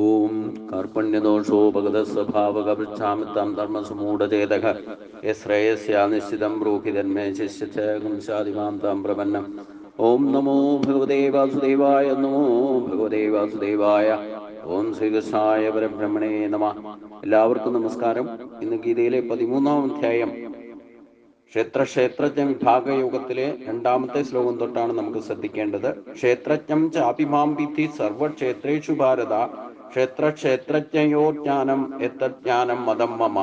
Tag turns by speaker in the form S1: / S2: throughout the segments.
S1: ഓം കാർപ്പണ്യദോഷോപഗതസ്വഭാവകപൃച്ഛാമിത്തം ധർമ്മസുമൂഢചേതക യശ്രേയസ്യാ നിശ്ചിതം ബ്രൂഹി തന്മേ ശിഷ്യചാദിമാം താം പ്രപന്നം. ഓം നമോ ഭഗവതേ വാസുദേവായ. നമോ ഭഗവതേ വാസുദേവായ. ഓം ശ്രീകൃഷ്ണായ പരബ്രഹ്മണേ നമഃ. എല്ലാവർക്കും നമസ്കാരം. ഇന്ന് ഗീതയിലെ 13-ാം അധ്യായം ക്ഷേത്രജ്ഞ വിഭാഗയോഗത്തിലെ 2-ാമത്തെ ശ്ലോകം തൊട്ടാണ് നമുക്ക് ശ്രദ്ധിക്കേണ്ടത്. ക്ഷേത്രജ്ഞം ചാപിമാം വിധി സർവക്ഷേത്രേഷു ഭാരത ക്ഷേത്രജ്ഞയോ ജ്ഞാനം എത്തജ്ഞാനം മതം മമ.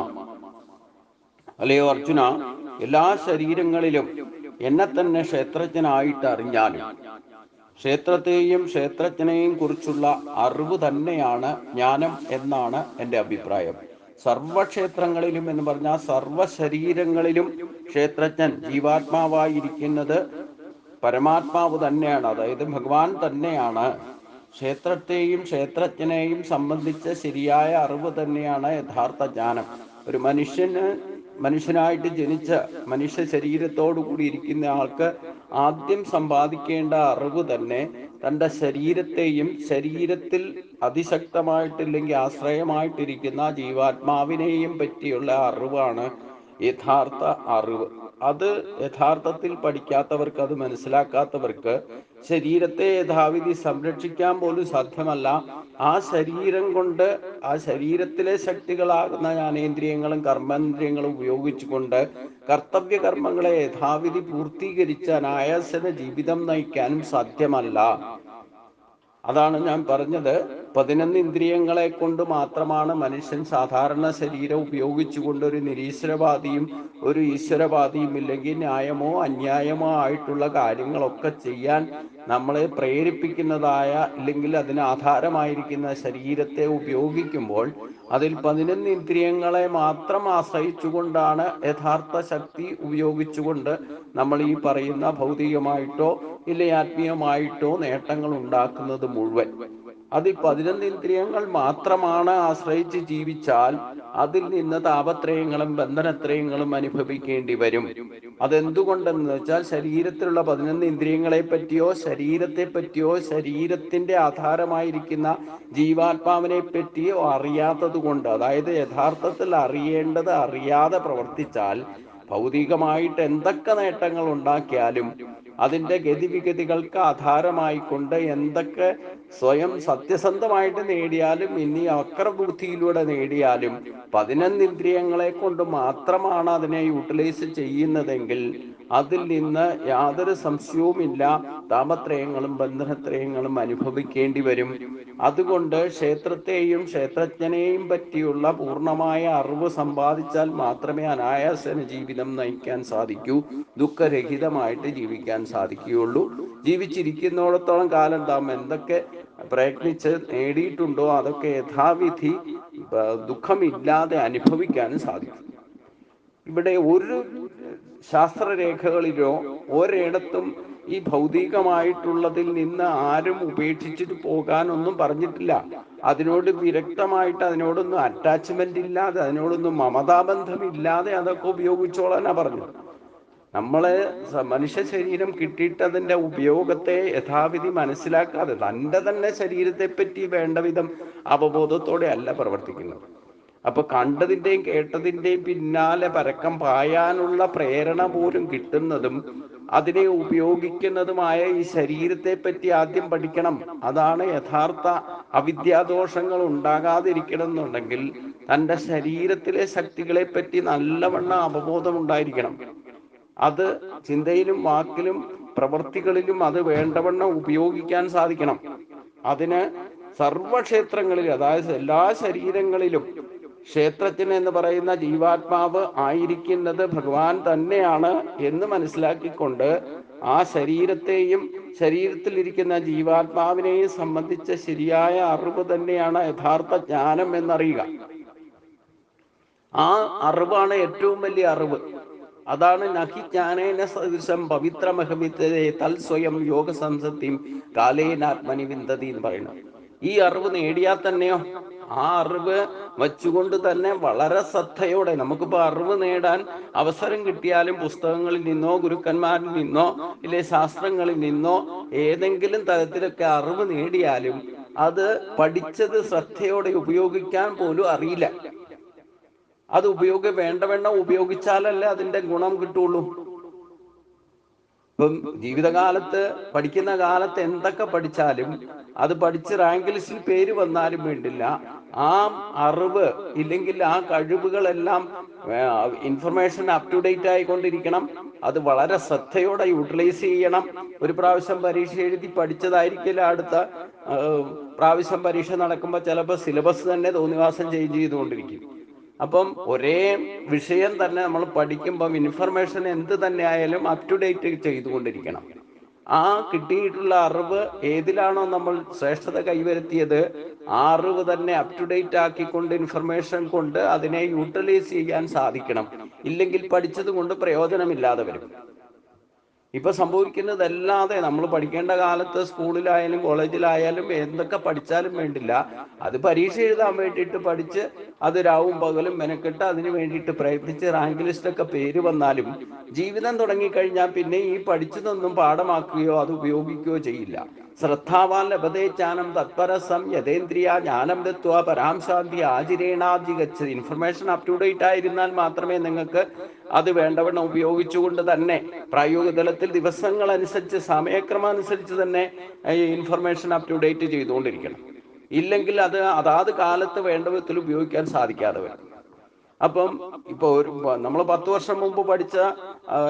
S1: അല്ലയോ അർജുന, എല്ലാ ശരീരങ്ങളിലും എന്നെ തന്നെ ക്ഷേത്രജ്ഞനായിട്ട് അറിഞ്ഞാലും ക്ഷേത്രത്തെയും ക്ഷേത്രജ്ഞനെയും കുറിച്ചുള്ള അറിവ് തന്നെയാണ് ജ്ഞാനം എന്നാണ് എൻ്റെ അഭിപ്രായം. സർവക്ഷേത്രങ്ങളിലും എന്ന് പറഞ്ഞാൽ സർവശരീരങ്ങളിലും ക്ഷേത്രജ്ഞൻ ജീവാത്മാവായിരിക്കുന്നത് പരമാത്മാവ് തന്നെയാണ്, അതായത് ഭഗവാൻ തന്നെയാണ്. ക്ഷേത്രത്തെയും ക്ഷേത്രജ്ഞനെയും സംബന്ധിച്ച ശരിയായ അറിവ് തന്നെയാണ് യഥാർത്ഥ ജ്ഞാനം. ഒരു മനുഷ്യനായിട്ട് ജനിച്ച മനുഷ്യ ശരീരത്തോടു കൂടി ഇരിക്കുന്ന ആൾക്ക് ആദ്യം സമ്പാദിക്കേണ്ട അറിവ് തന്നെ തൻ്റെ ശരീരത്തെയും ശരീരത്തിൽ അതിശക്തമായിട്ടില്ലെങ്കിൽ ആശ്രയമായിട്ടിരിക്കുന്ന ജീവാത്മാവിനെയും പറ്റിയുള്ള അറിവാണ് യഥാർത്ഥ അറിവ്. അത് യഥാർത്ഥത്തിൽ പഠിക്കാത്തവർക്ക്, അത് മനസ്സിലാക്കാത്തവർക്ക് ശരീരത്തെ യഥാവിധി സംരക്ഷിക്കാൻ പോലും സാധ്യമല്ല. ആ ശരീരം കൊണ്ട്, ആ ശരീരത്തിലെ ശക്തികളാകുന്ന ജ്ഞാനേന്ദ്രിയങ്ങളും കർമ്മേന്ദ്രിയങ്ങളും ഉപയോഗിച്ചുകൊണ്ട് കർത്തവ്യ കർമ്മങ്ങളെ യഥാവിധി പൂർത്തീകരിച്ച അനായാസന ജീവിതം നയിക്കാനും സാധ്യമല്ല. അതാണ് ഞാൻ പറഞ്ഞത്. 11 ഇന്ദ്രിയങ്ങളെ കൊണ്ട് മാത്രമാണ് മനുഷ്യൻ സാധാരണ ശരീരം ഉപയോഗിച്ചുകൊണ്ട് ഒരു നിരീശ്വരവാദിയും ഒരു ഈശ്വരവാദിയും ഇല്ലെങ്കിൽ ന്യായമോ അന്യായമോ ആയിട്ടുള്ള കാര്യങ്ങളൊക്കെ ചെയ്യാൻ നമ്മളെ പ്രേരിപ്പിക്കുന്നതായ ഇല്ലെങ്കിൽ അതിന് ആധാരമായിരിക്കുന്ന ശരീരത്തെ ഉപയോഗിക്കുമ്പോൾ അതിൽ 11 ഇന്ദ്രിയങ്ങളെ മാത്രം ആശ്രയിച്ചുകൊണ്ടാണ് യഥാർത്ഥ ശക്തി ഉപയോഗിച്ചുകൊണ്ട് നമ്മൾ ഈ പറയുന്ന ഭൗതികമായിട്ടോ ഇല്ല ആത്മീയമായിട്ടോ നേട്ടങ്ങൾ ഉണ്ടാക്കുന്നത് മുഴുവൻ. അതിൽ 11 ഇന്ദ്രിയങ്ങൾ മാത്രമാണ് ആശ്രയിച്ച് ജീവിച്ചാൽ അതിൽ നിന്ന് താപത്രയങ്ങളും ബന്ധനത്രയങ്ങളും അനുഭവിക്കേണ്ടി വരും. അതെന്തുകൊണ്ടെന്ന് വെച്ചാൽ ശരീരത്തിലുള്ള 11 ഇന്ദ്രിയങ്ങളെ പറ്റിയോ ശരീരത്തെ പറ്റിയോ ശരീരത്തിന്റെ ആധാരമായിരിക്കുന്ന ജീവാത്മാവിനെ പറ്റിയോ അറിയാത്തത് കൊണ്ട്, അതായത് യഥാർത്ഥത്തിൽ അറിയേണ്ടത് അറിയാതെ പ്രവർത്തിച്ചാൽ ഭൗതികമായിട്ട് എന്തൊക്കെ നേട്ടങ്ങൾ ഉണ്ടാക്കിയാലും അതിൻ്റെ ഗതിവിഗതികൾക്ക് ആധാരമായിക്കൊണ്ട് എന്തൊക്കെ സ്വയം സത്യസന്ധമായിട്ട് നേടിയാലും ഇനി വക്രബുദ്ധിയിലൂടെ നേടിയാലും 11 ഇന്ദ്രിയങ്ങളെ കൊണ്ട് മാത്രമാണ് അതിനെ യൂട്ടിലൈസ് ചെയ്യുന്നതെങ്കിൽ അതിൽ നിന്ന് യാതൊരു സംശയവുമില്ല താപത്രയങ്ങളും ബന്ധനത്രയങ്ങളും അനുഭവിക്കേണ്ടി വരും. അതുകൊണ്ട് ക്ഷേത്രത്തെയും ക്ഷേത്രജ്ഞനെയും പറ്റിയുള്ള പൂർണ്ണമായ അറിവ് സമ്പാദിച്ചാൽ മാത്രമേ അനായാസന ജീവിതം നയിക്കാൻ സാധിക്കൂ, ദുഃഖരഹിതമായിട്ട് ജീവിക്കാൻ സാധിക്കുകയുള്ളൂ. ജീവിച്ചിരിക്കുന്നിടത്തോളം കാലം താം എന്തൊക്കെ പ്രയത്നിച്ച് നേടിയിട്ടുണ്ടോ അതൊക്കെ യഥാവിധി ദുഃഖമില്ലാതെ അനുഭവിക്കാനും സാധിക്കും. ഇവിടെ ഒരു ശാസ്ത്രരേഖകളിലോ ഒരിടത്തും ഈ ഭൗതികമായിട്ടുള്ളതിൽ നിന്ന് ആരും ഉപേക്ഷിച്ചിട്ട് പോകാനൊന്നും പറഞ്ഞിട്ടില്ല. അതിനോട് വിരക്തമായിട്ട്, അതിനോടൊന്നും അറ്റാച്ച്മെന്റ് ഇല്ലാതെ, അതിനോടൊന്നും മമതാബന്ധമില്ലാതെ അതൊക്കെ ഉപയോഗിച്ചോളാനാ പറഞ്ഞത്. നമ്മളെ മനുഷ്യ ശരീരം കിട്ടിയിട്ട് അതിൻ്റെ ഉപയോഗത്തെ യഥാവിധി മനസ്സിലാക്കാതെ തൻ്റെ തന്നെ ശരീരത്തെ പറ്റി വേണ്ട വിധം അവബോധത്തോടെ അല്ല പ്രവർത്തിക്കുന്നത്. അപ്പൊ കണ്ടതിൻ്റെയും കേട്ടതിൻ്റെയും പിന്നാലെ പരക്കം പായാനുള്ള പ്രേരണ പോലും കിട്ടുന്നതും അതിനെ ഉപയോഗിക്കുന്നതുമായ ഈ ശരീരത്തെ പറ്റി ആദ്യം പഠിക്കണം. അതാണ് യഥാർത്ഥ അവിദ്യാദോഷങ്ങൾ ഉണ്ടാകാതിരിക്കണം എന്നുണ്ടെങ്കിൽ തൻ്റെ ശരീരത്തിലെ ശക്തികളെ പറ്റി നല്ലവണ്ണം അവബോധം ഉണ്ടായിരിക്കണം. അത് ചിന്തയിലും വാക്കിലും പ്രവൃത്തികളിലും അത് വേണ്ടവണ്ണം ഉപയോഗിക്കാൻ സാധിക്കണം. അതിന് സർവക്ഷേത്രങ്ങളിൽ, അതായത് എല്ലാ ശരീരങ്ങളിലും ക്ഷേത്രജ്ഞൻ എന്ന് പറയുന്ന ജീവാത്മാവ് ആയിരിക്കുന്നത് ഭഗവാൻ തന്നെയാണ് എന്ന് മനസ്സിലാക്കിക്കൊണ്ട് ആ ശരീരത്തെയും ശരീരത്തിലിരിക്കുന്ന ജീവാത്മാവിനെയും സംബന്ധിച്ച ശരിയായ അറിവ് തന്നെയാണ് യഥാർത്ഥ ജ്ഞാനം എന്നറിയുക. ആ അറിവാണ് ഏറ്റവും വലിയ അറിവ്. അതാണ് നഹി ജ്ഞാനേന സദൃശം പവിത്രമഹമിത്തേ തൽ സ്വയം യോഗ സംസത്തിയും കാലേനാത്മനി വിന്തതി എന്ന് പറയുന്നത്. ഈ അറിവ് നേടിയാൽ തന്നെയോ ആ അറിവ് വച്ചുകൊണ്ട് തന്നെ വളരെ ശ്രദ്ധയോടെ, നമുക്കിപ്പോൾ അറിവ് നേടാൻ അവസരം കിട്ടിയാലും പുസ്തകങ്ങളിൽ നിന്നോ ഗുരുക്കന്മാരിൽ നിന്നോ ഇല്ലെ ശാസ്ത്രങ്ങളിൽ നിന്നോ ഏതെങ്കിലും തരത്തിലൊക്കെ അറിവ് നേടിയാലും അത് പഠിച്ചത് ശ്രദ്ധയോടെ ഉപയോഗിക്കാൻ പോലും അറിയില്ല. അത് വേണ്ടവണ്ണം ഉപയോഗിച്ചാലല്ലേ അതിന്റെ ഗുണം കിട്ടുള്ളൂ. ഇപ്പം ജീവിതകാലത്ത് പഠിക്കുന്ന കാലത്ത് എന്തൊക്കെ പഠിച്ചാലും അത് പഠിച്ച് റാങ്ക് ലിസ്റ്റിൽ പേര് വന്നാലും വേണ്ടില്ല, ആ അറിവ് ഇല്ലെങ്കിൽ ആ കഴിവുകളെല്ലാം ഇൻഫർമേഷൻ അപ് ടു ഡേറ്റ് ആയിക്കൊണ്ടിരിക്കണം. അത് വളരെ ശ്രദ്ധയോടെ യൂട്ടിലൈസ് ചെയ്യണം. ഒരു പ്രാവശ്യം പരീക്ഷ എഴുതി പഠിച്ചതായിരിക്കില്ല അടുത്ത പ്രാവശ്യം പരീക്ഷ നടക്കുമ്പോൾ ചിലപ്പോൾ സിലബസ് തന്നെ തോന്നിവാസം ചേഞ്ച് ചെയ്തുകൊണ്ടിരിക്കും. അപ്പം ഒരേ വിഷയം തന്നെ നമ്മൾ പഠിക്കുമ്പം ഇൻഫർമേഷൻ എന്ത് തന്നെ ആയാലും അപ് ടു ഡേറ്റ് ചെയ്തുകൊണ്ടിരിക്കണം. ആ കിട്ടിയിട്ടുള്ള അറിവ് ഏതിലാണോ നമ്മൾ ശ്രേഷ്ഠത കൈവരുത്തിയത്, ആ അറിവ് തന്നെ അപ് ടു ഡേറ്റ് ആക്കിക്കൊണ്ട് ഇൻഫർമേഷൻ കൊണ്ട് അതിനെ യൂട്ടിലൈസ് ചെയ്യാൻ സാധിക്കണം. ഇല്ലെങ്കിൽ പഠിച്ചത് കൊണ്ട് പ്രയോജനമില്ലാതെ വരും. ഇപ്പൊ സംഭവിക്കുന്നതല്ലാതെ നമ്മൾ പഠിക്കേണ്ട കാലത്ത് സ്കൂളിലായാലും കോളേജിലായാലും എന്തൊക്കെ പഠിച്ചാലും വേണ്ടില്ല, അത് പരീക്ഷ എഴുതാൻ വേണ്ടിയിട്ട് പഠിച്ച് അത് രാവും പകലും മെനക്കെട്ട് അതിന് വേണ്ടിയിട്ട് പ്രയത്നിച്ച് റാങ്ക് ലിസ്റ്റൊക്കെ പേര് വന്നാലും ജീവിതം തുടങ്ങിക്കഴിഞ്ഞാൽ പിന്നെ ഈ പഠിച്ചതൊന്നും പാഠമാക്കുകയോ അത് ഉപയോഗിക്കുകയോ ചെയ്യില്ല. ശ്രദ്ധാവാൻ ലഭതേ ജ്ഞാനം തത്പരസം യഥേന്ദ്രിയ ജ്ഞാനം ദത്വ പരാം ശാന്തി ആചിരേണാധികച്ചത്. ഇൻഫർമേഷൻ അപ് ടു ഡേറ്റ് ആയിരുന്നാൽ മാത്രമേ നിങ്ങൾക്ക് അത് വേണ്ടവണ്ണം ഉപയോഗിച്ചുകൊണ്ട് തന്നെ പ്രായോഗിക തലത്തിൽ ദിവസങ്ങൾ അനുസരിച്ച് സമയക്രമം അനുസരിച്ച് തന്നെ ഈ ഇൻഫർമേഷൻ അപ് ടു ഡേറ്റ് ചെയ്തുകൊണ്ടിരിക്കണം. ഇല്ലെങ്കിൽ അത് അതാത് കാലത്ത് വേണ്ട വിധത്തിൽ ഉപയോഗിക്കാൻ സാധിക്കാതെ വരും. അപ്പം ഇപ്പൊ നമ്മൾ 10 വർഷം മുമ്പ് പഠിച്ച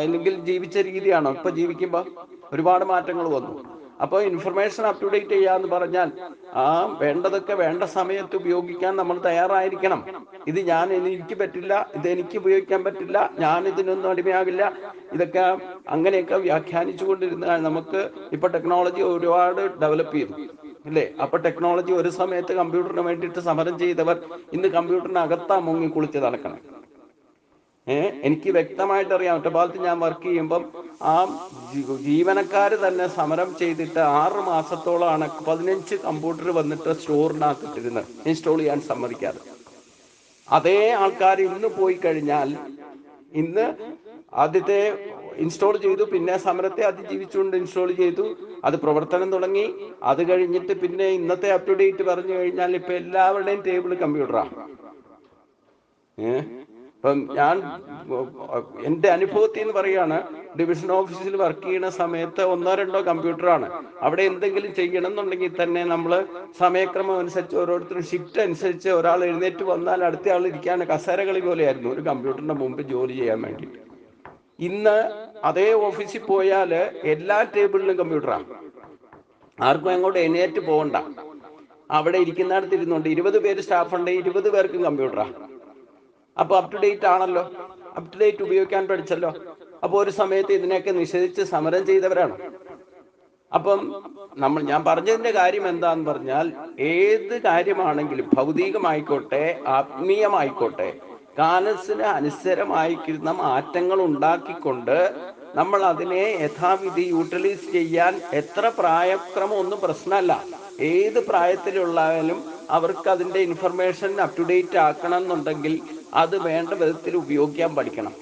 S1: അല്ലെങ്കിൽ ജീവിച്ച രീതിയാണോ ഇപ്പൊ ജീവിക്കുമ്പോൾ ഒരുപാട് മാറ്റങ്ങൾ വന്നു. അപ്പോൾ ഇൻഫർമേഷൻ അപ് ടു ഡേറ്റ് ചെയ്യാന്ന് പറഞ്ഞാൽ വേണ്ടതൊക്കെ വേണ്ട സമയത്ത് ഉപയോഗിക്കാൻ നമ്മൾ തയ്യാറായിരിക്കണം. ഇത് എനിക്ക് പറ്റില്ല, ഇത് എനിക്ക് ഉപയോഗിക്കാൻ പറ്റില്ല, ഞാൻ ഇതിനൊന്നും അടിമയാകില്ല, ഇതൊക്കെ അങ്ങനെയൊക്കെ വ്യാഖ്യാനിച്ചു കൊണ്ടിരുന്ന നമുക്ക് ഇപ്പൊ ടെക്നോളജി ഒരുപാട് ഡെവലപ്പ് ചെയ്തു അല്ലേ? അപ്പൊ ടെക്നോളജി ഒരു സമയത്ത് കമ്പ്യൂട്ടറിന് വേണ്ടിയിട്ട് സമരം ചെയ്തവർ ഇന്ന് കമ്പ്യൂട്ടറിനകത്താ മുങ്ങി കുളിച്ച് നടക്കണം. എനിക്ക് വ്യക്തമായിട്ട് അറിയാം. ഒറ്റപ്പാലത്ത് ഞാൻ വർക്ക് ചെയ്യുമ്പം ആ ജീവനക്കാർ തന്നെ സമരം ചെയ്തിട്ട് 6 മാസത്തോളമാണ് 15 കമ്പ്യൂട്ടർ വന്നിട്ട് സ്റ്റോറിനകത്തിട്ടിരുന്നത് ഇൻസ്റ്റാൾ ചെയ്യാൻ സമ്മതിക്കാതെ. അതേ ആൾക്കാർ ഇന്ന് പോയി കഴിഞ്ഞാൽ ഇന്ന് ആദ്യത്തെ ഇൻസ്റ്റാൾ ചെയ്തു, പിന്നെ സമരത്തെ അതിജീവിച്ചുകൊണ്ട് ഇൻസ്റ്റാൾ ചെയ്തു, അത് പ്രവർത്തനം തുടങ്ങി. അത് കഴിഞ്ഞിട്ട് പിന്നെ ഇന്നത്തെ അപ് ടു ഡേറ്റ് പറഞ്ഞു കഴിഞ്ഞാൽ ഇപ്പൊ എല്ലാവരുടെയും ടേബിൾ കമ്പ്യൂട്ടറാണ്. ഇപ്പം ഞാൻ എൻ്റെ അനുഭവത്തിൽ നിന്ന് പറയുകയാണ്, ഡിവിഷൻ ഓഫീസിൽ വർക്ക് ചെയ്യുന്ന സമയത്ത് 1-2 കമ്പ്യൂട്ടറാണ്. അവിടെ എന്തെങ്കിലും ചെയ്യണം എന്നുണ്ടെങ്കിൽ തന്നെ നമ്മൾ സമയക്രമം അനുസരിച്ച് ഓരോരുത്തരും ഷിഫ്റ്റ് അനുസരിച്ച് ഒരാൾ എഴുന്നേറ്റ് വന്നാൽ അടുത്ത ആൾ ഇരിക്കാൻ കസേരകളി പോലെയായിരുന്നു ഒരു കമ്പ്യൂട്ടറിന്റെ മുമ്പ് ജോലി ചെയ്യാൻ വേണ്ടി. ഇന്ന് അതേ ഓഫീസിൽ പോയാൽ എല്ലാ ടേബിളിലും കമ്പ്യൂട്ടറാണ്. ആർക്കും അങ്ങോട്ട് എഴുന്നേറ്റ് പോകണ്ട, അവിടെ ഇരിക്കുന്നിടത്ത് ഇരുന്നുണ്ട്. 20 പേര് സ്റ്റാഫ് ഉണ്ട്, 20 പേർക്കും കമ്പ്യൂട്ടറാണ്. അപ്പൊ അപ് ടു ഡേറ്റ് ആണല്ലോ, അപ് ടു ഡേറ്റ് ഉപയോഗിക്കാൻ പഠിച്ചല്ലോ. അപ്പൊ ഒരു സമയത്ത് ഇതിനെയൊക്കെ നിഷേധിച്ച് സമരം ചെയ്തവരാണ്. അപ്പം ഞാൻ പറഞ്ഞതിന്റെ കാര്യം എന്താന്ന് പറഞ്ഞാൽ, ഏത് കാര്യമാണെങ്കിലും ഭൗതികമായിക്കോട്ടെ ആത്മീയമായിക്കോട്ടെ കാലത്തിന് അനുസരമായിരിക്കുന്ന മാറ്റങ്ങൾ ഉണ്ടാക്കിക്കൊണ്ട് നമ്മൾ അതിനെ യഥാവിധി യൂട്ടിലൈസ് ചെയ്യാൻ എത്ര പ്രായക്രമം ഒന്നും പ്രശ്നമല്ല. ഏത് പ്രായത്തിലുള്ളായാലും അവർക്ക് അതിന്റെ ഇൻഫർമേഷൻ അപ് ടു ഡേറ്റ് ആക്കണം എന്നുണ്ടെങ്കിൽ അത് വേണ്ട വിധത്തിൽ ഉപയോഗിക്കാൻ പഠിക്കണം.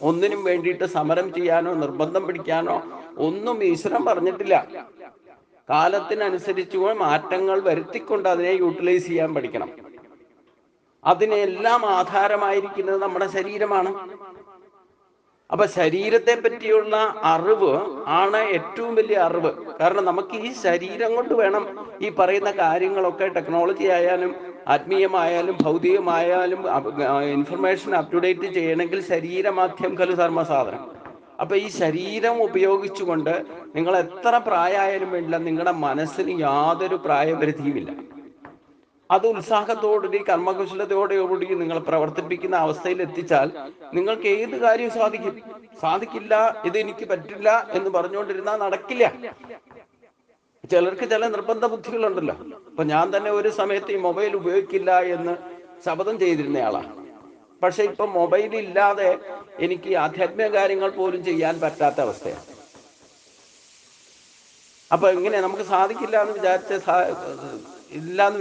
S1: ഒന്നിനും വേണ്ടിയിട്ട് സമരം ചെയ്യാനോ നിർബന്ധം പിടിക്കാനോ ഒന്നും ഈശ്വരൻ പറഞ്ഞിട്ടില്ല. കാലത്തിനനുസരിച്ച് മാറ്റങ്ങൾ വരുത്തിക്കൊണ്ട് അതിനെ യൂട്ടിലൈസ് ചെയ്യാൻ പഠിക്കണം. അതിനെല്ലാം ആധാരമായിരിക്കുന്നത് നമ്മുടെ ശരീരമാണ്. അപ്പൊ ശരീരത്തെ പറ്റിയുള്ള അറിവ് ആണ് ഏറ്റവും വലിയ അറിവ്. കാരണം നമുക്ക് ഈ ശരീരം കൊണ്ട് വേണം ഈ പറയുന്ന കാര്യങ്ങളൊക്കെ, ടെക്നോളജി ആയാലും ആത്മീയമായാലും ഭൗതികമായാലും ഇൻഫർമേഷൻ അപ് ടു ഡേറ്റ് ചെയ്യണമെങ്കിൽ ശരീരമാധ്യം ഖലു ധർമ്മസാധനം. അപ്പൊ ഈ ശരീരം ഉപയോഗിച്ചുകൊണ്ട് നിങ്ങൾ എത്ര പ്രായമായാലും വേണ്ടില്ല, നിങ്ങളുടെ മനസ്സിന് യാതൊരു പ്രായപരിധിയുമില്ല. അത് ഉത്സാഹത്തോടുകൂടി കർമ്മകുശലതയോടുകൂടി നിങ്ങൾ പ്രവർത്തിപ്പിക്കുന്ന അവസ്ഥയിൽ എത്തിച്ചാൽ നിങ്ങൾക്ക് ഏത് കാര്യവും സാധിക്കില്ല, ഇത് എനിക്ക് പറ്റില്ല എന്ന് പറഞ്ഞുകൊണ്ടിരുന്നാൽ നടക്കില്ല. ചിലർക്ക് ചില നിർബന്ധ ബുദ്ധികളുണ്ടല്ലോ. അപ്പൊ ഞാൻ തന്നെ ഒരു സമയത്ത് ഈ മൊബൈൽ ഉപയോഗിക്കില്ല എന്ന് ശപഥം ചെയ്തിരുന്നയാളാണ്. പക്ഷെ ഇപ്പൊ മൊബൈൽ ഇല്ലാതെ എനിക്ക് ആധ്യാത്മിക കാര്യങ്ങൾ പോലും ചെയ്യാൻ പറ്റാത്ത അവസ്ഥയാണ്. അപ്പൊ എങ്ങനെ നമുക്ക് സാധിക്കില്ല എന്ന്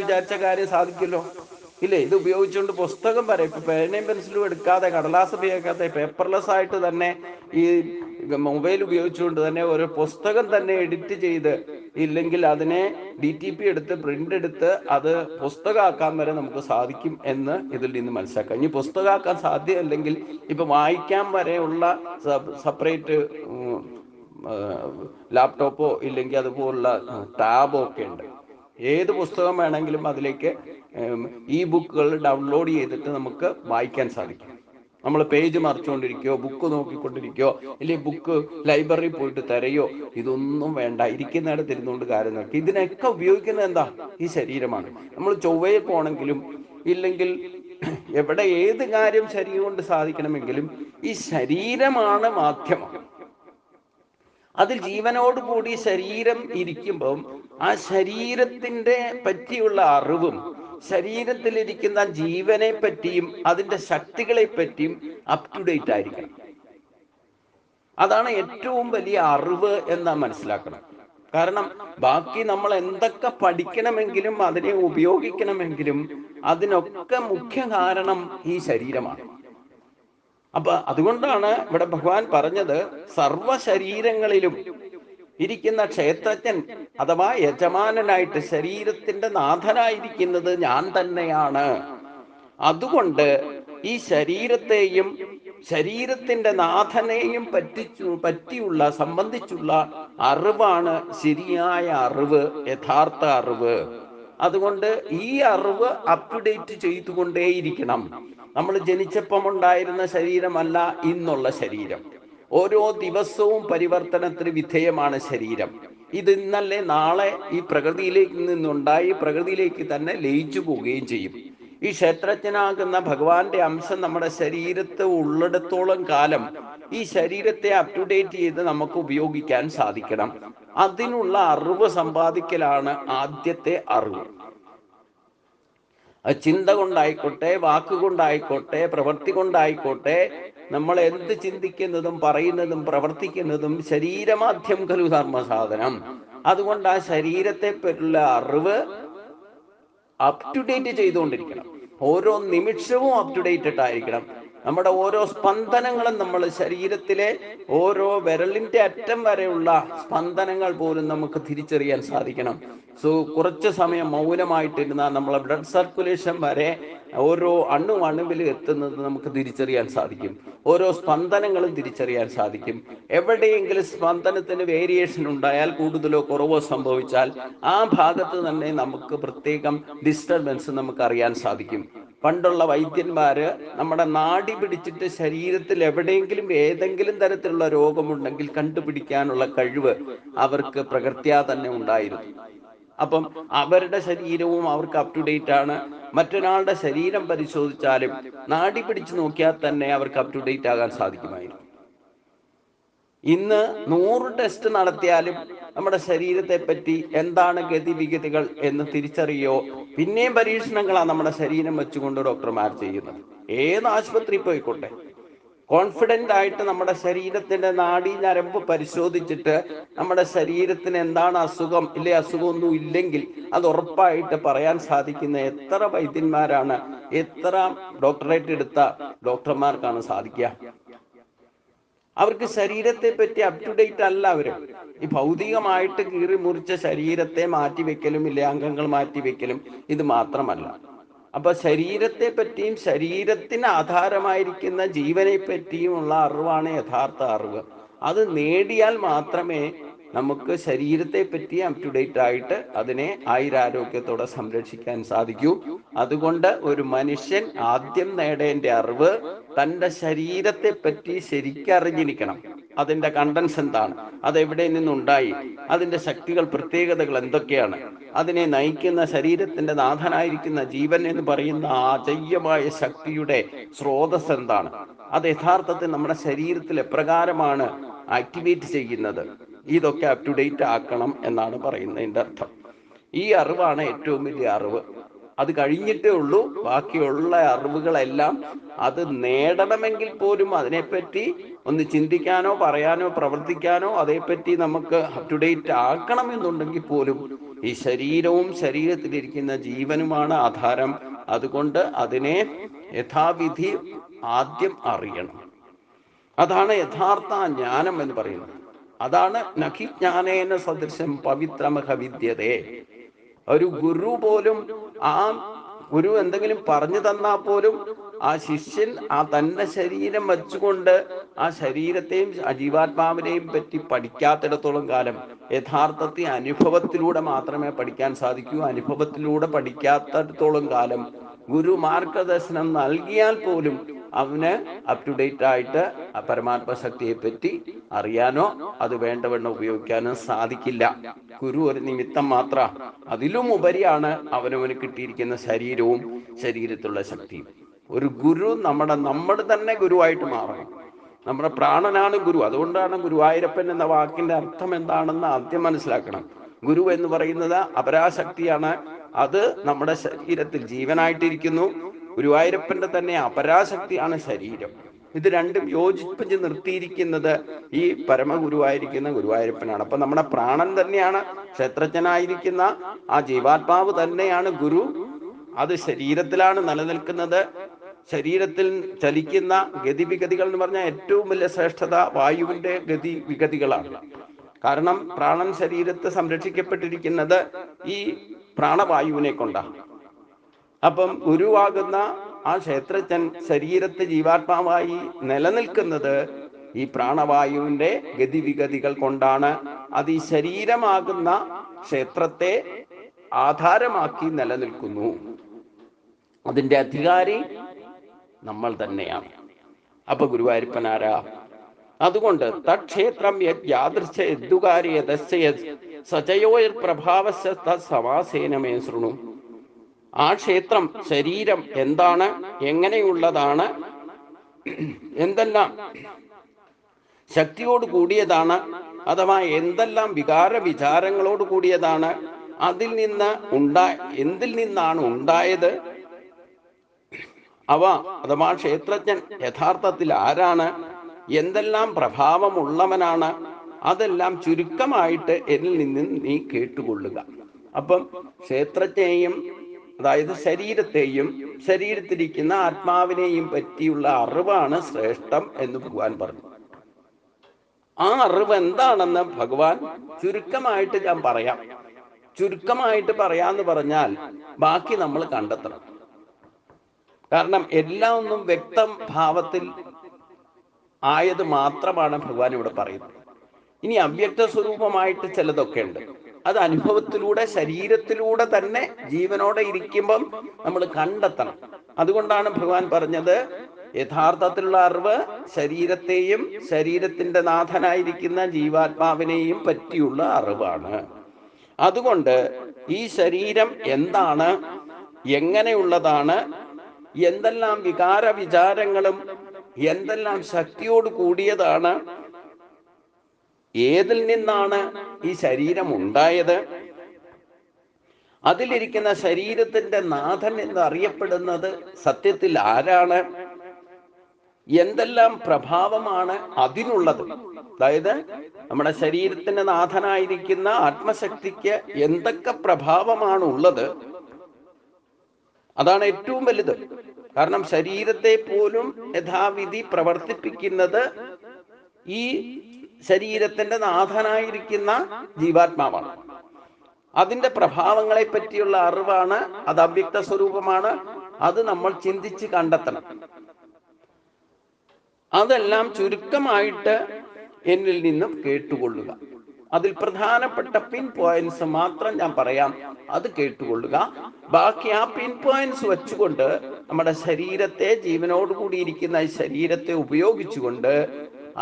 S1: വിചാരിച്ച കാര്യം സാധിക്കുമല്ലോ, ഇല്ലേ? ഇത് ഉപയോഗിച്ചുകൊണ്ട് പുസ്തകം വരെ ഇപ്പൊ പേനയും പെൻസിലും എടുക്കാതെ, കടലാസ് ഉപയോഗിക്കാതെ, പേപ്പർലെസ് ആയിട്ട് തന്നെ ഈ മൊബൈൽ ഉപയോഗിച്ചുകൊണ്ട് തന്നെ ഒരു പുസ്തകം തന്നെ എഡിറ്റ് ചെയ്ത് ഇല്ലെങ്കിൽ അതിനെ DTP എടുത്ത് പ്രിന്റ് എടുത്ത് അത് പുസ്തകമാക്കാൻ വരെ നമുക്ക് സാധിക്കും എന്ന് ഇതിൽ നിന്ന് മനസ്സിലാക്കാം. ഇനി പുസ്തകമാക്കാൻ സാധ്യമല്ലെങ്കിൽ ഇപ്പൊ വായിക്കാൻ വരെയുള്ള സെപ്പറേറ്റ് ലാപ്ടോപ്പോ ഇല്ലെങ്കിൽ അതുപോലുള്ള ടാബോ ഒക്കെ ഉണ്ട്. ഏത് പുസ്തകം വേണമെങ്കിലും അതിലേക്ക് ബുക്കുകൾ ഡൗൺലോഡ് ചെയ്തിട്ട് നമുക്ക് വായിക്കാൻ സാധിക്കും. നമ്മൾ പേജ് മറിച്ചുകൊണ്ടിരിക്കുകയോ ബുക്ക് നോക്കിക്കൊണ്ടിരിക്കുകയോ ഇല്ലെങ്കിൽ ബുക്ക് ലൈബ്രറി പോയിട്ട് തിരയോ ഇതൊന്നും വേണ്ട. ഇരിക്കുന്നിടത്ത് ഇരുന്നുകൊണ്ട് കാര്യം നോക്കി. ഇതിനൊക്കെ ഉപയോഗിക്കുന്നത് എന്താ? ഈ ശരീരമാണ്. നമ്മൾ ചൊവ്വയിൽ പോകണമെങ്കിലും ഇല്ലെങ്കിൽ എവിടെ ഏത് കാര്യം ശരീരം കൊണ്ട് സാധിക്കണമെങ്കിലും ഈ ശരീരമാണ് മാധ്യമം. അതിൽ ജീവനോടുകൂടി ശരീരം ഇരിക്കുമ്പം ആ ശരീരത്തിന്റെ പറ്റിയുള്ള അറിവും ശരീരത്തിലിരിക്കുന്ന ജീവനെ പറ്റിയും അതിന്റെ ശക്തികളെ പറ്റിയും അപ് ടു ഡേറ്റ് ആയിരിക്കണം. അതാണ് ഏറ്റവും വലിയ അറിവ് എന്ന് മനസ്സിലാക്കണം. കാരണം ബാക്കി നമ്മൾ എന്തൊക്കെ പഠിക്കണമെങ്കിലും അതിനെ ഉപയോഗിക്കണമെങ്കിലും അതിനൊക്കെ മുഖ്യ കാരണം ഈ ശരീരമാണ്. അപ്പൊ അതുകൊണ്ടാണ് ഇവിടെ ഭഗവാൻ പറഞ്ഞത് സർവ ശരീരങ്ങളിലും ഇരിക്കുന്ന ക്ഷേത്രജ്ഞൻ അഥവാ യജമാനനായിട്ട് ശരീരത്തിന്റെ നാഥനായിരിക്കുന്നത് ഞാൻ തന്നെയാണ്. അതുകൊണ്ട് ഈ ശരീരത്തെയും ശരീരത്തിന്റെ നാഥനെയും പറ്റിയുള്ള സംബന്ധിച്ചുള്ള അറിവാണ് ശരിയായ അറിവ്, യഥാർത്ഥ അറിവ്. അതുകൊണ്ട് ഈ അറിവ് അപ് ടു ഡേറ്റ് ചെയ്തുകൊണ്ടേയിരിക്കണം. നമ്മൾ ജനിച്ചപ്പം ഉണ്ടായിരുന്ന ശരീരമല്ല ഇന്നുള്ള ശരീരം. ഓരോ ദിവസവും പരിവർത്തനത്തിന് വിധേയമാണ് ശരീരം. ഇത് ഇന്നല്ലേ നാളെ ഈ പ്രകൃതിയിലേക്ക് നിന്നുണ്ടായി പ്രകൃതിയിലേക്ക് തന്നെ ലയിച്ചു പോവുകയും ചെയ്യും. ഈ ക്ഷേത്രജ്ഞനാകുന്ന ഭഗവാന്റെ അംശം നമ്മുടെ ശരീരത്തെ ഉള്ളിടത്തോളം കാലം ഈ ശരീരത്തെ അപ് ടു ഡേറ്റ് ചെയ്ത് നമുക്ക് ഉപയോഗിക്കാൻ സാധിക്കണം. അതിനുള്ള അറിവ് സമ്പാദിക്കലാണ് ആദ്യത്തെ അറിവ്. ചിന്ത കൊണ്ടായിക്കോട്ടെ, വാക്കുകൊണ്ടായിക്കോട്ടെ, പ്രവൃത്തി കൊണ്ടായിക്കോട്ടെ, നമ്മൾ എന്ത് ചിന്തിക്കുന്നതും പറയുന്നതും പ്രവർത്തിക്കുന്നതും ശരീരമാധ്യം ഖലു ധർമ്മസാധനം. അതുകൊണ്ട് ആ ശരീരത്തെ പറ്റിയുള്ള അറിവ് അപ് ടു ഡേറ്റ് ചെയ്തുകൊണ്ടിരിക്കണം. ഓരോ നിമിഷവും അപ് ടു ഡേറ്റഡ് ആയിരിക്കണം. നമ്മുടെ ഓരോ സ്പന്ദനങ്ങളും നമ്മൾ ശരീരത്തിലെ ഓരോ വിരലിന്റെ അറ്റം വരെയുള്ള സ്പന്ദനങ്ങൾ പോലും നമുക്ക് തിരിച്ചറിയാൻ സാധിക്കണം. കുറച്ച് സമയം മൗനമായിട്ടിരുന്നാൽ നമ്മളെ ബ്ലഡ് സർക്കുലേഷൻ വരെ ഓരോ അണുവിൽ എത്തുന്നത് നമുക്ക് തിരിച്ചറിയാൻ സാധിക്കും. ഓരോ സ്പന്ദനങ്ങളും തിരിച്ചറിയാൻ സാധിക്കും. എവിടെയെങ്കിലും സ്പന്ദനത്തിന് വേരിയേഷൻ ഉണ്ടായാൽ, കൂടുതലോ കുറവോ സംഭവിച്ചാൽ ആ ഭാഗത്ത് തന്നെ നമുക്ക് പ്രത്യേകം ഡിസ്റ്റർബൻസ് നമുക്ക് അറിയാൻ സാധിക്കും. പണ്ടുള്ള വൈദ്യന്മാര് നമ്മുടെ നാഡി പിടിച്ചിട്ട് ശരീരത്തിൽ എവിടെയെങ്കിലും ഏതെങ്കിലും തരത്തിലുള്ള രോഗമുണ്ടെങ്കിൽ കണ്ടുപിടിക്കാനുള്ള കഴിവ് അവർക്ക് പ്രകൃത്യാ തന്നെ ഉണ്ടായിരുന്നു. അപ്പം അവരുടെ ശരീരവും അവർക്ക് അപ് ടു ഡേറ്റ് ആണ്. മറ്റൊരാളുടെ ശരീരം പരിശോധിച്ചാലും നാഡി പിടിച്ചു നോക്കിയാൽ തന്നെ അവർക്ക് അപ് ടു ഡേറ്റ് ആകാൻ സാധിക്കുമായിരുന്നു. ഇന്ന് 100 ടെസ്റ്റ് നടത്തിയാലും നമ്മുടെ ശരീരത്തെ പറ്റി എന്താണ് ഗതിവിഗതികൾ എന്ന് തിരിച്ചറിയോ പിന്നെയും പരീക്ഷണങ്ങളാണ് നമ്മുടെ ശരീരം വെച്ചുകൊണ്ട് ഡോക്ടർമാർ ചെയ്യുന്നത്. ഏത് ആശുപത്രി പോയിക്കോട്ടെ, കോൺഫിഡന്റ് ആയിട്ട് നമ്മുടെ ശരീരത്തിന്റെ നാഡീ ഞരമ്പ് പരിശോധിച്ചിട്ട് നമ്മുടെ ശരീരത്തിന് എന്താണ് അസുഖം, ഇല്ലേ അസുഖമൊന്നും ഇല്ലെങ്കിൽ അത് ഉറപ്പായിട്ട് പറയാൻ സാധിക്കുന്ന എത്ര വൈദ്യന്മാരാണ്, എത്ര ഡോക്ടറേറ്റ് എടുത്ത ഡോക്ടർമാർക്കാണ് സാധിക്കുക? അവർക്ക് ശരീരത്തെ പറ്റി അപ് ടു ഡേറ്റ് അല്ല. അവര് ഈ ഭൗതികമായിട്ട് കീറി മുറിച്ച ശരീരത്തെ മാറ്റിവെക്കലും ഇല്ലേ അംഗങ്ങൾ മാറ്റിവെക്കലും ഇത് മാത്രമല്ല. അപ്പൊ ശരീരത്തെ പറ്റിയും ശരീരത്തിന് ആധാരമായിരിക്കുന്ന ജീവനെ പറ്റിയുമുള്ള അറിവാണ് യഥാർത്ഥ അറിവ്. അത് നേടിയാൽ മാത്രമേ നമുക്ക് ശരീരത്തെ പറ്റി അപ് ടു ഡേറ്റ് ആയിട്ട് അതിനെ ആയുരാരോഗ്യത്തോടെ സംരക്ഷിക്കാൻ സാധിക്കൂ. അതുകൊണ്ട് ഒരു മനുഷ്യൻ ആദ്യം നേടേണ്ട അറിവ് തൻ്റെ ശരീരത്തെ പറ്റി ശരിക്കറിഞ്ഞിരിക്കണം. അതിന്റെ കണ്ടൻസ് എന്താണ്, അതെവിടെ നിന്നുണ്ടായി, അതിന്റെ ശക്തികൾ പ്രത്യേകതകൾ എന്തൊക്കെയാണ്, അതിനെ നയിക്കുന്ന ശരീരത്തിന്റെ നാഥനായിരിക്കുന്ന ജീവൻ എന്ന് പറയുന്ന ആ അജയ്യമായ ശക്തിയുടെ സ്രോതസ് എന്താണ്, അത് യഥാർത്ഥത്തിൽ നമ്മുടെ ശരീരത്തിൽ എപ്രകാരമാണ് ആക്ടിവേറ്റ് ചെയ്യുന്നത്, ഇതൊക്കെ അപ് ടു ഡേറ്റ് ആക്കണം എന്നാണ് പറയുന്നതിന്റെ അർത്ഥം. ഈ അറിവാണ് ഏറ്റവും വലിയ അറിവ്. അത് കഴിഞ്ഞിട്ടേ ഉള്ളൂ ബാക്കിയുള്ള അറിവുകളെല്ലാം. അത് നേടണമെങ്കിൽ പോലും അതിനെപ്പറ്റി ഒന്ന് ചിന്തിക്കാനോ പറയാനോ പ്രവർത്തിക്കാനോ അതേപ്പറ്റി നമുക്ക് അപ് ടു ഡേറ്റ് ആക്കണമെന്നുണ്ടെങ്കിൽ പോലും ഈ ശരീരവും ശരീരത്തിലിരിക്കുന്ന ജീവനുമാണ് ആധാരം. അതുകൊണ്ട് അതിനെ യഥാവിധി ആദ്യം അറിയണം. അതാണ് യഥാർത്ഥ ജ്ഞാനം എന്ന് പറയുന്നത്. അതാണ് നഖി ജ്ഞാനേന സദൃശം പവിത്രമഹ വിദ്യതേ. ഒരു ഗുരു പോലും, ആ ഗുരു എന്തെങ്കിലും പറഞ്ഞു തന്നാൽ പോലും ആ ശിഷ്യൻ ആ തന്റെ ശരീരം വെച്ചുകൊണ്ട് ആ ശരീരത്തെയും ആ ജീവാത്മാവിനെയും പറ്റി പഠിക്കാത്തിടത്തോളം കാലം യഥാർത്ഥത്തിൽ അനുഭവത്തിലൂടെ മാത്രമേ പഠിക്കാൻ സാധിക്കൂ. അനുഭവത്തിലൂടെ പഠിക്കാത്തിടത്തോളം കാലം ഗുരു മാർഗദർശനം നൽകിയാൽ പോലും അവന് അപ് ടു ഡേറ്റ് ആയിട്ട് ആ പരമാത്മ ശക്തിയെ പറ്റി അറിയാനോ അത് വേണ്ടവണ്ണം ഉപയോഗിക്കാനോ സാധിക്കില്ല. ഗുരു ഒരു നിമിത്തം മാത്ര. അതിലും ഉപരിയാണ് അവനവന് കിട്ടിയിരിക്കുന്ന ശരീരവും ശരീരത്തിലുള്ള ശക്തിയും. ഒരു ഗുരു നമ്മുടെ തന്നെ ഗുരുവായിട്ട് മാറണം. നമ്മുടെ പ്രാണനാണ് ഗുരു. അതുകൊണ്ടാണ് ഗുരുവായൂരപ്പൻ എന്ന വാക്കിന്റെ അർത്ഥം എന്താണെന്ന് ആദ്യം മനസ്സിലാക്കണം. ഗുരു എന്ന് പറയുന്നത് അപരാശക്തിയാണ്. അത് നമ്മുടെ ശരീരത്തിൽ ജീവനായിട്ടിരിക്കുന്നു. ഗുരുവായൂരപ്പന്റെ തന്നെ അപരാശക്തിയാണ് ശരീരം. ഇത് രണ്ടും യോജിപ്പിച്ച് നിർത്തിയിരിക്കുന്നത് ഈ പരമഗുരുവായിരിക്കുന്ന ഗുരുവായൂരപ്പനാണ്. അപ്പൊ നമ്മുടെ പ്രാണൻ തന്നെയാണ്, ക്ഷേത്രജ്ഞനായിരിക്കുന്ന ആ ജീവാത്മാവ് തന്നെയാണ് ഗുരു. അത് ശരീരത്തിലാണ് നിലനിൽക്കുന്നത്. ശരീരത്തിൽ ചലിക്കുന്ന ഗതിവിഗതികൾ എന്ന് പറഞ്ഞാൽ ഏറ്റവും വലിയ ശ്രേഷ്ഠത വായുവിന്റെ ഗതിവിഗതികളാണ്. കാരണം പ്രാണൻ ശരീരത്തെ സംരക്ഷിക്കപ്പെട്ടിരിക്കുന്നത് ഈ പ്രാണവായുവിനെ കൊണ്ടാണ്. അപ്പം ഗുരുവാകുന്ന ആ ക്ഷേത്രജ്ഞൻ ശരീരത്തെ ജീവാത്മാവായി നിലനിൽക്കുന്നത് ഈ പ്രാണവായുവിന്റെ ഗതിവിഗതികൾ കൊണ്ടാണ്. അത് ഈ ശരീരമാകുന്ന ക്ഷേത്രത്തെ ആധാരമാക്കി നിലനിൽക്കുന്നു. അതിന്റെ അധികാരി നമ്മൾ തന്നെയാണ്. അപ്പൊ ഗുരുവായൂരപ്പനാരാ? അതുകൊണ്ട് തക്ഷേത്രം സചയോർ പ്രഭാവസ്യ തത്സമാസേനമേ ശൃണു. ആ ക്ഷേത്രം, ശരീരം എന്താണ്, എങ്ങനെയുള്ളതാണ്, എന്തെല്ലാം ശക്തിയോട് കൂടിയതാണ്, അഥവാ എന്തെല്ലാം വികാര വിചാരങ്ങളോട് കൂടിയതാണ്, അതിൽ നിന്ന് എന്തിൽ നിന്നാണ് ഉണ്ടായത്, അവ അഥവാ ക്ഷേത്രജ്ഞൻ യഥാർത്ഥത്തിൽ ആരാണ്, എന്തെല്ലാം പ്രഭാവമുള്ളവനാണ്, അതെല്ലാം ചുരുക്കമായിട്ട് എന്നിൽ നിന്ന് നീ കേട്ടുകൊള്ളുക. അപ്പം ക്ഷേത്രജ്ഞയെയും, അതായത് ശരീരത്തെയും ശരീരത്തിരിക്കുന്ന ആത്മാവിനെയും പറ്റിയുള്ള അറിവാണ് ശ്രേഷ്ഠം എന്ന് ഭഗവാൻ പറഞ്ഞു. ആ അറിവ് എന്താണെന്ന് ഭഗവാൻ ചുരുക്കമായിട്ട് ഞാൻ പറയാം. ചുരുക്കമായിട്ട് പറയാന്ന് പറഞ്ഞാൽ ബാക്കി നമ്മൾ കണ്ടെത്തണം. കാരണം എല്ലാം ഒന്നും വ്യക്തം ഭാവത്തിൽ ആയത് മാത്രമാണ് ഭഗവാൻ ഇവിടെ പറയുന്നത്. ഇനി അവ്യക്ത സ്വരൂപമായിട്ട് ചിലതൊക്കെ ഉണ്ട്. അത് അനുഭവത്തിലൂടെ, ശരീരത്തിലൂടെ തന്നെ ജീവനോടെ ഇരിക്കുമ്പം നമ്മൾ കണ്ടെത്തണം. അതുകൊണ്ടാണ് ഭഗവാൻ പറഞ്ഞത് യഥാർത്ഥത്തിലുള്ള അറിവ് ശരീരത്തെയും ശരീരത്തിന്റെ നാഥനായിരിക്കുന്ന ജീവാത്മാവിനെയും പറ്റിയുള്ള അറിവാണ്. അതുകൊണ്ട് ഈ ശരീരം എന്താണ്, എങ്ങനെയുള്ളതാണ്, എന്തെല്ലാം വികാര വിചാരങ്ങളും എന്തെല്ലാം ശക്തിയോട് കൂടിയതാണ്, ഏതിൽ നിന്നാണ് ഈ ശരീരം ഉണ്ടായത്, അതിലിരിക്കുന്ന ശരീരത്തിന്റെ നാഥൻ എന്ന് അറിയപ്പെടുന്നത് സത്യത്തിൽ ആരാണ്, എന്തെല്ലാം പ്രഭാവമാണ് അതിനുള്ളത്, അതായത് നമ്മുടെ ശരീരത്തിന്റെ നാഥനായിരിക്കുന്ന ആത്മശക്തിക്ക് എന്തൊക്കെ പ്രഭാവമാണ് ഉള്ളത്, അതാണ് ഏറ്റവും വലുത്. കാരണം ശരീരത്തെ പോലും യഥാവിധി പ്രവർത്തിപ്പിക്കുന്നത് ഈ ശരീരത്തിന്റെ നാഥനായിരിക്കുന്ന ജീവാത്മാവാണ്. അതിന്റെ പ്രഭാവങ്ങളെ പറ്റിയുള്ള അറിവാണ്. അത് അവ്യക്ത സ്വരൂപമാണ്. അത് നമ്മൾ ചിന്തിച്ച് കണ്ടെത്തണം. അതെല്ലാം ചുരുക്കമായിട്ട് എന്നിൽ നിന്നും കേട്ടുകൊള്ളുക. അതിൽ പ്രധാനപ്പെട്ട പിൻ പോയിന്റ്സ് മാത്രം ഞാൻ പറയാം, അത് കേട്ടുകൊള്ളുക. ബാക്കി ആ പിൻ പോയിന്റ്സ് വെച്ചുകൊണ്ട് നമ്മുടെ ശരീരത്തെ, ജീവനോടുകൂടിയിരിക്കുന്ന ശരീരത്തെ ഉപയോഗിച്ചുകൊണ്ട്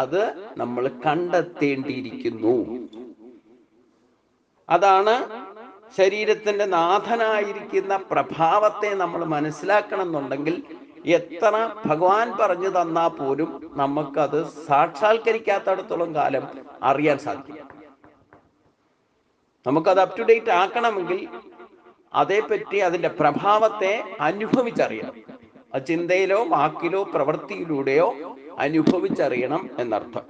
S1: അത് നമ്മൾ കണ്ടെത്തേണ്ടിയിരിക്കുന്നു. അതാണ് ശരീരത്തിന്റെ നാഥനായിരിക്കുന്ന പ്രഭാവത്തെ നമ്മൾ മനസ്സിലാക്കണം എന്നുണ്ടെങ്കിൽ എത്ര ഭഗവാൻ പറഞ്ഞു തന്നാൽ പോലും നമുക്കത് സാക്ഷാത്കരിക്കാത്തടത്തോളം കാലം അറിയാൻ സാധിക്കില്ല. നമുക്കത് അപ് ടു ഡേറ്റ് ആക്കണമെങ്കിൽ അതേപ്പറ്റി, അതിന്റെ പ്രഭാവത്തെ അനുഭവിച്ചറിയണം. ചിന്തയിലോ വാക്കിലോ പ്രവൃത്തിയിലൂടെയോ അനുഭവിച്ചറിയണം എന്നർത്ഥം.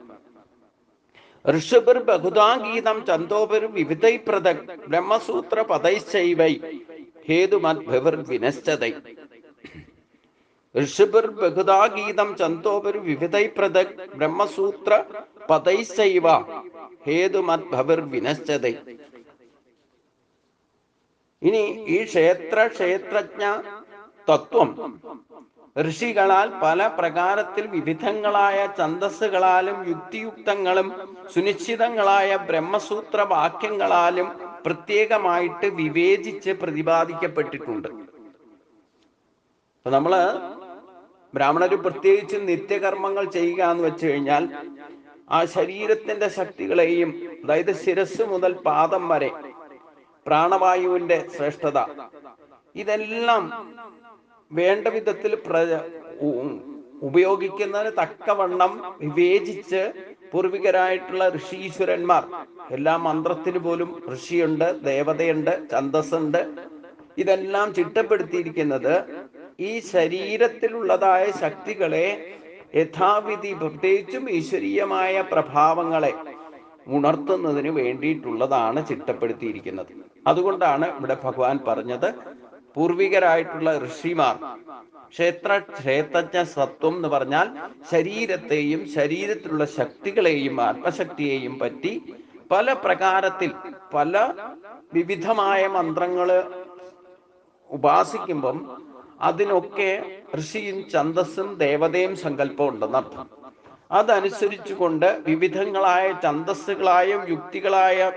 S1: ഋഷഭർ ബഹുദാഗീതം ചന്തോപർ വിവിധൈ പ്രദക് ബ്രഹ്മസൂത്ര പദൈശ്ചൈവൈ ഹേതുമദ്ഭിർ വിനശ്ചതൈ. ഋഷഭർ ബഹുദാഗീതം ചന്തോപർ വിവിധൈ പ്രദക് ബ്രഹ്മസൂത്ര പതൈസൈവ ഹേതുമത് ഭവിർ വിനശ്ചതൈ. ഇനി ഈ ക്ഷേത്രജ്ഞ തത്വം ഋഷികളാൽ പല പ്രകാരത്തിൽ വിവിധങ്ങളായ ഛന്ദസ്സുകളാലും യുക്തിയുക്തങ്ങളും സുനിശ്ചിതങ്ങളായ ബ്രഹ്മസൂത്ര വാക്യങ്ങളാലും പ്രത്യേകമായിട്ട് വിവേചിച്ച് പ്രതിപാദിക്കപ്പെട്ടിട്ടുണ്ട്. അപ്പൊ നമ്മള് ബ്രാഹ്മണര് പ്രത്യേകിച്ച് നിത്യകർമ്മങ്ങൾ ചെയ്യുക എന്ന് വെച്ച് കഴിഞ്ഞാൽ ആ ശരീരത്തിന്റെ ശക്തികളെയും, അതായത് ശിരസ് മുതൽ പാദം വരെ പ്രാണവായുവിന്റെ ശ്രേഷ്ഠത, ഇതെല്ലാം വേണ്ട വിധത്തിൽ ഉപയോഗിക്കുന്നതിന് തക്കവണ്ണം വിവേചിച്ച് പൂർവികരായിട്ടുള്ള ഋഷീശ്വരന്മാർ, എല്ലാ മന്ത്രത്തിന് പോലും ഋഷിയുണ്ട്, ദേവതയുണ്ട്, ഛന്ദസ്സുണ്ട്, ഇതെല്ലാം ചിട്ടപ്പെടുത്തിയിരിക്കുന്നത് ഈ ശരീരത്തിലുള്ളതായ ശക്തികളെ യഥാവിധി, പ്രത്യേകിച്ചും ഈശ്വരീയമായ പ്രഭാവങ്ങളെ ഉണർത്തുന്നതിന് വേണ്ടിയിട്ടുള്ളതാണ് ചിട്ടപ്പെടുത്തിയിരിക്കുന്നത്. അതുകൊണ്ടാണ് ഇവിടെ ഭഗവാൻ പറഞ്ഞത് പൂർവികരായിട്ടുള്ള ഋഷിമാർ ക്ഷേത്രജ്ഞ സത്വം എന്ന് പറഞ്ഞാൽ ശരീരത്തെയും ശരീരത്തിലുള്ള ശക്തികളെയും ആത്മശക്തിയെയും പറ്റി പല പ്രകാരത്തിൽ പല വിവിധമായ മന്ത്രങ്ങള് ഉപാസിക്കുമ്പം അതിനൊക്കെ ഋഷിയും ഛന്ദസ്സും ദേവതയും സങ്കല്പം ഉണ്ടെന്നർത്ഥം. അതനുസരിച്ചുകൊണ്ട് വിവിധങ്ങളായ ഛന്ദസ്സുകളായും യുക്തികളായ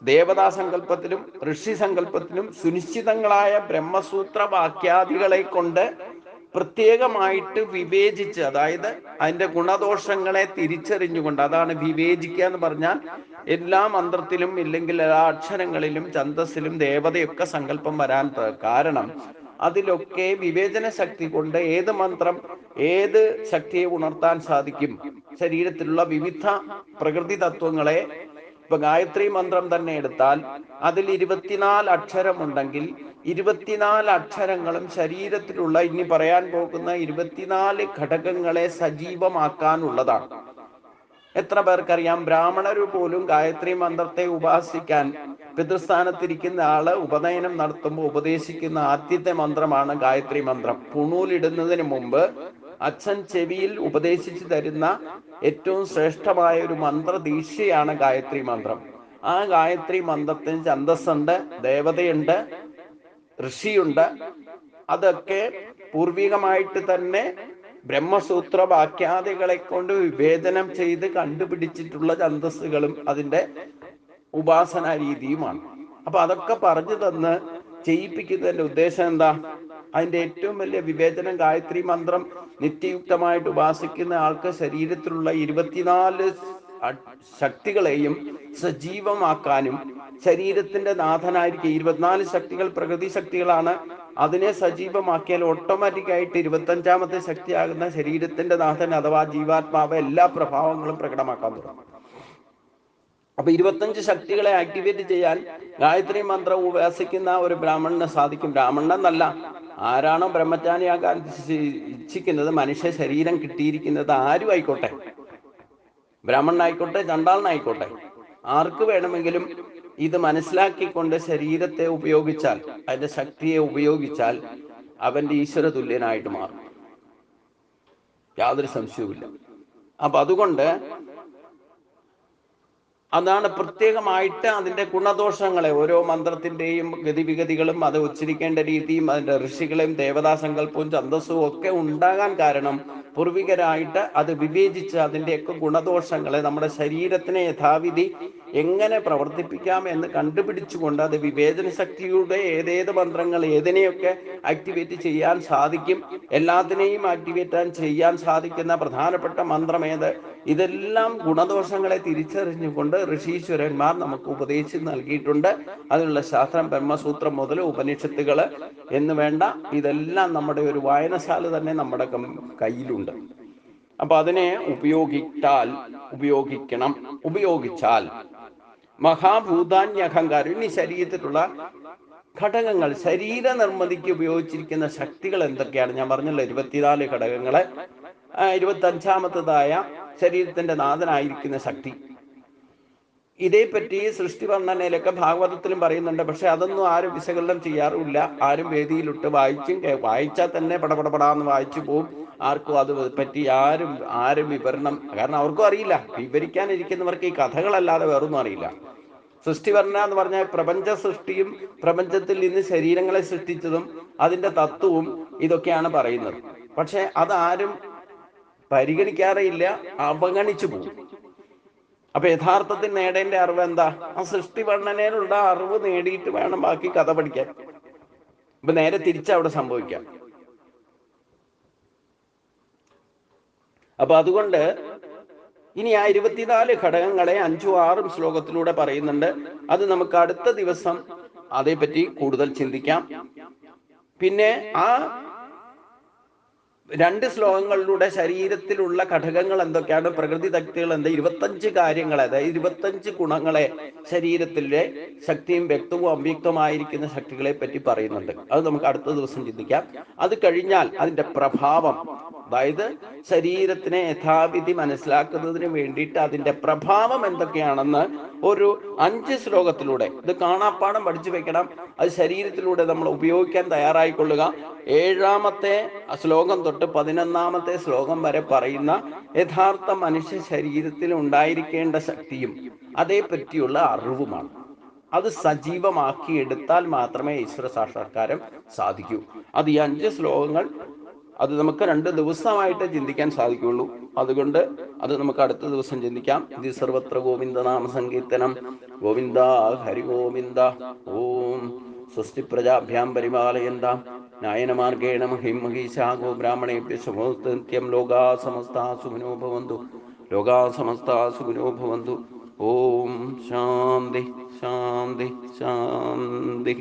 S1: ദേവതാ സങ്കല്പത്തിലും ഋഷി സങ്കല്പത്തിലും സുനിശ്ചിതങ്ങളായ ബ്രഹ്മസൂത്ര വാക്യാദികളെ കൊണ്ട് പ്രത്യേകമായിട്ട് വിവേചിച്ച്, അതായത് അതിന്റെ ഗുണദോഷങ്ങളെ തിരിച്ചറിഞ്ഞുകൊണ്ട്, അതാണ് വിവേചിക്കുക എന്ന് പറഞ്ഞാൽ എല്ലാ മന്ത്രത്തിലും ഇല്ലെങ്കിൽ എല്ലാ അക്ഷരങ്ങളിലും ഛന്ദസ്സിലും ദേവതയൊക്കെ സങ്കല്പം വരാൻ കാരണം അതിലൊക്കെ വിവേചന ശക്തി കൊണ്ട് ഏത് മന്ത്രം ഏത് ശക്തിയെ ഉണർത്താൻ സാധിക്കും. ശരീരത്തിലുള്ള വിവിധ പ്രകൃതി തത്വങ്ങളെ, ഇപ്പൊ ഗായത്രി മന്ത്രം തന്നെ എടുത്താൽ അതിൽ 24 അക്ഷരമുണ്ടെങ്കിൽ 24 അക്ഷരങ്ങളും ശരീരത്തിലുള്ള ഇനി പറയാൻ പോകുന്ന 24 ഘടകങ്ങളെ സജീവമാക്കാനുള്ളതാണ്. എത്ര പേർക്കറിയാം? ബ്രാഹ്മണര് പോലും ഗായത്രി മന്ത്രത്തെ ഉപാസിക്കാൻ പിതൃസ്ഥാനത്തിരിക്കുന്ന ആള് ഉപനയനം നടത്തുമ്പോൾ ഉപദേശിക്കുന്ന ആദ്യത്തെ മന്ത്രമാണ് ഗായത്രി മന്ത്രം. പുണൂലിടുന്നതിന് മുമ്പ് അച്ഛൻ ചെവിയിൽ ഉപദേശിച്ചു തരുന്ന ഏറ്റവും ശ്രേഷ്ഠമായ ഒരു മന്ത്രദീക്ഷയാണ് ഗായത്രി മന്ത്രം. ആ ഗായത്രി മന്ത്രത്തിന് ഛന്ദസ്സുണ്ട്, ദേവതയുണ്ട്, ഋഷിയുണ്ട്. അതൊക്കെ പൂർവികമായിട്ട് തന്നെ ബ്രഹ്മസൂത്ര വാക്യാദികളെ കൊണ്ട് വിവേചനം ചെയ്ത് കണ്ടുപിടിച്ചിട്ടുള്ള ഛന്ദസ്സുകളും അതിന്റെ ഉപാസന രീതിയുമാണ്. അപ്പൊ അതൊക്കെ പറഞ്ഞു തന്ന് ചെയ്യിപ്പിക്കുന്നതിന്റെ ഉദ്ദേശം എന്താ? അതിന്റെ ഏറ്റവും വലിയ വിവേചനം ഗായത്രി മന്ത്രം നിത്യയുക്തമായിട്ട് ഉപാസിക്കുന്ന ആൾക്ക് ശരീരത്തിലുള്ള 24 ശക്തികളെയും സജീവമാക്കാനും, ശരീരത്തിന്റെ നാഥനായിരിക്കും. 24 ശക്തികൾ പ്രകൃതി ശക്തികളാണ്. അതിനെ സജീവമാക്കിയാൽ ഓട്ടോമാറ്റിക്കായിട്ട് 25ാമത്തെ ശക്തിയാകുന്ന ശരീരത്തിന്റെ നാഥൻ അഥവാ ജീവാത്മാവ് എല്ലാ പ്രഭാവങ്ങളും പ്രകടമാക്കാൻ തുടങ്ങും. അപ്പൊ 25 ശക്തികളെ ആക്ടിവേറ്റ് ചെയ്യാൻ ഗായത്രി മന്ത്രം ഉപാസിക്കുന്ന ഒരു ബ്രാഹ്മണന് സാധിക്കും. ബ്രാഹ്മണനല്ല, ആരാണോ ബ്രഹ്മചാരിയാകാൻ ഇച്ഛിക്കുന്നത്, മനുഷ്യ ശരീരം കിട്ടിയിരിക്കുന്നത് ആരും ആയിക്കോട്ടെ, ബ്രാഹ്മണനായിക്കോട്ടെ ചണ്ടാളനായിക്കോട്ടെ, ആർക്ക് വേണമെങ്കിലും ഇത് മനസ്സിലാക്കിക്കൊണ്ട് ശരീരത്തെ ഉപയോഗിച്ചാൽ, അതിന്റെ ശക്തിയെ ഉപയോഗിച്ചാൽ അവന്റെ ഈശ്വര തുല്യനായിട്ട് മാറും. യാതൊരു സംശയവുമില്ല. അപ്പൊ അതുകൊണ്ട് അതാണ് പ്രത്യേകമായിട്ട് അതിന്റെ ഗുണദോഷങ്ങളെ, ഓരോ മന്ത്രത്തിന്റെയും ഗതിവിഗതികളും അത് ഉച്ചരിക്കേണ്ട രീതിയും അതിന്റെ ഋഷികളെയും ദേവതാ സങ്കല്പവും ഛന്ദസ്സും ഒക്കെ ഉണ്ടാകാൻ കാരണം പൂർവികരായിട്ട് അത് വിവേചിച്ച് അതിന്റെയൊക്കെ ഗുണദോഷങ്ങളെ നമ്മുടെ ശരീരത്തിനെ യഥാവിധി എങ്ങനെ പ്രവർത്തിപ്പിക്കാം എന്ന് കണ്ടുപിടിച്ചുകൊണ്ട് അത് വിവേചന ശക്തിയുടെ ഏതേത് മന്ത്രങ്ങൾ ഏതിനെയൊക്കെ ആക്ടിവേറ്റ് ചെയ്യാൻ സാധിക്കും, എല്ലാത്തിനെയും ആക്ടിവേറ്റ് ചെയ്യാൻ സാധിക്കുന്ന പ്രധാനപ്പെട്ട മന്ത്രം ഏത്, ഇതെല്ലാം ഗുണദോഷങ്ങളെ തിരിച്ചറിഞ്ഞുകൊണ്ട് ഋഷീശ്വരന്മാർ നമുക്ക് ഉപദേശിച്ച് നൽകിയിട്ടുണ്ട്. അതിനുള്ള ശാസ്ത്രം ബ്രഹ്മസൂത്രം മുതൽ ഉപനിഷത്തുകള് എന്ന് വേണ്ട ഇതെല്ലാം നമ്മുടെ ഒരു വായനശാല തന്നെ നമ്മുടെ കയ്യിലുണ്ട്. അപ്പൊ അതിനെ ഉപയോഗിച്ചാൽ മഹാഭൂതാന്യഹങ്കാരം. ഇനി ശരീരത്തിലുള്ള ഘടകങ്ങൾ, ശരീര നിർമ്മിതിക്ക് ഉപയോഗിച്ചിരിക്കുന്ന ശക്തികൾ എന്തൊക്കെയാണ്? ഞാൻ പറഞ്ഞല്ലോ 24 ഘടകങ്ങളെ. 25ാമത്തേതായ ശരീരത്തിന്റെ നാഥനായിരിക്കുന്ന ശക്തി, ഇതേപ്പറ്റി സൃഷ്ടി വർണ്ണനയിലൊക്കെ ഭാഗവതത്തിലും പറയുന്നുണ്ട്. പക്ഷെ അതൊന്നും ആരും വിശകലനം ചെയ്യാറുമില്ല. ആരും വേദിയിലിട്ട് വായിച്ചാൽ തന്നെ പടപടപടാന്ന് വായിച്ചു പോവും. ആർക്കും അത് പറ്റി ആരും വിവരണം, കാരണം അവർക്കും അറിയില്ല. വിവരിക്കാനിരിക്കുന്നവർക്ക് ഈ കഥകളല്ലാതെ വേറൊന്നും അറിയില്ല. സൃഷ്ടിവർണ്ണ എന്ന് പറഞ്ഞാൽ പ്രപഞ്ച സൃഷ്ടിയും പ്രപഞ്ചത്തിൽ നിന്ന് ശരീരങ്ങളെ സൃഷ്ടിച്ചതും അതിന്റെ തത്വവും ഇതൊക്കെയാണ് പറയുന്നത്. പക്ഷെ അതാരും പരിഗണിക്കാറേയില്ല, അവഗണിച്ചു പോകും. അപ്പൊ യഥാർത്ഥത്തിൽ നേടേണ്ട അറിവ് എന്താ? ആ സൃഷ്ടി വർണ്ണനയിലുള്ള അറിവ് നേടിയിട്ട് വേണം ബാക്കി കഥ പഠിക്കാൻ. ഇപ്പൊ നേരെ തിരിച്ചവിടെ സംഭവിക്കാം. അപ്പൊ അതുകൊണ്ട് ഇനി ആ 24 ഘടകങ്ങളെ 5ഉം 6ഉം ശ്ലോകത്തിലൂടെ പറയുന്നുണ്ട്. അത് നമുക്ക് അടുത്ത ദിവസം അതേപറ്റി കൂടുതൽ ചിന്തിക്കാം. പിന്നെ ആ 2 ശ്ലോകങ്ങളിലൂടെ ശരീരത്തിലുള്ള ഘടകങ്ങൾ എന്തൊക്കെയാണ്, പ്രകൃതി ശക്തികൾ എന്താ, 25 കാര്യങ്ങൾ, അതായത് 25 ഗുണങ്ങളെ, ശരീരത്തിലെ ശക്തിയും വ്യക്തവും അവ്യക്തമായിരിക്കുന്ന ശക്തികളെ പറ്റി പറയുന്നുണ്ട്. അത് നമുക്ക് അടുത്ത ദിവസം ചിന്തിക്കാം. അത് കഴിഞ്ഞാൽ അതിന്റെ പ്രഭാവം, അതായത് ശരീരത്തിനെ യഥാവിധി മനസ്സിലാക്കുന്നതിന് വേണ്ടിയിട്ട് അതിന്റെ പ്രഭാവം എന്തൊക്കെയാണെന്ന് ഒരു 5 ശ്ലോകത്തിലൂടെ, ഇത് കാണാപ്പാഠം പഠിച്ചു വെക്കണം. അത് ശരീരത്തിലൂടെ നമ്മൾ ഉപയോഗിക്കാൻ തയ്യാറായിക്കൊള്ളുക. 7ാമത്തെ ശ്ലോകം തൊട്ട് 11ാമത്തെ ശ്ലോകം വരെ പറയുന്ന യഥാർത്ഥ മനുഷ്യ ശരീരത്തിൽ ഉണ്ടായിരിക്കേണ്ട ശക്തിയും അതേപറ്റിയുള്ള അറിവുമാണ്. അത് സജീവമാക്കി എടുത്താൽ മാത്രമേ ഈശ്വര സാക്ഷാത്കാരം സാധിക്കൂ. അത് ഈ 5 ശ്ലോകങ്ങൾ, അത് നമുക്ക് 2 ദിവസമായിട്ട് ചിന്തിക്കാൻ സാധിക്കുള്ളൂ. അതുകൊണ്ട് അത് നമുക്ക് അടുത്ത ദിവസം ചിന്തിക്കാം. ഇത് സർവത്ര ഗോവിന്ദ നാമ സങ്കീർത്തനം. ഗോവിന്ദ ഹരി ഗോവിന്ദ. ഓം സ്വസ്തി പ്രജാഭ്യാം പരിപാലയന്താം ന്യായനമാർഗേണ മഹിം മഹീശാ ഗോ ബ്രാഹ്മണേഭ്യഃ ശുഭമസ്തു നിത്യം. ലോകാ സമസ്താ സുഖിനോ ഭവന്തു. ലോകാ സമസ്താ സുഖിനോ ഭവന്തു. ഓം ശാന്തി ശാന്തി ശാന്തി.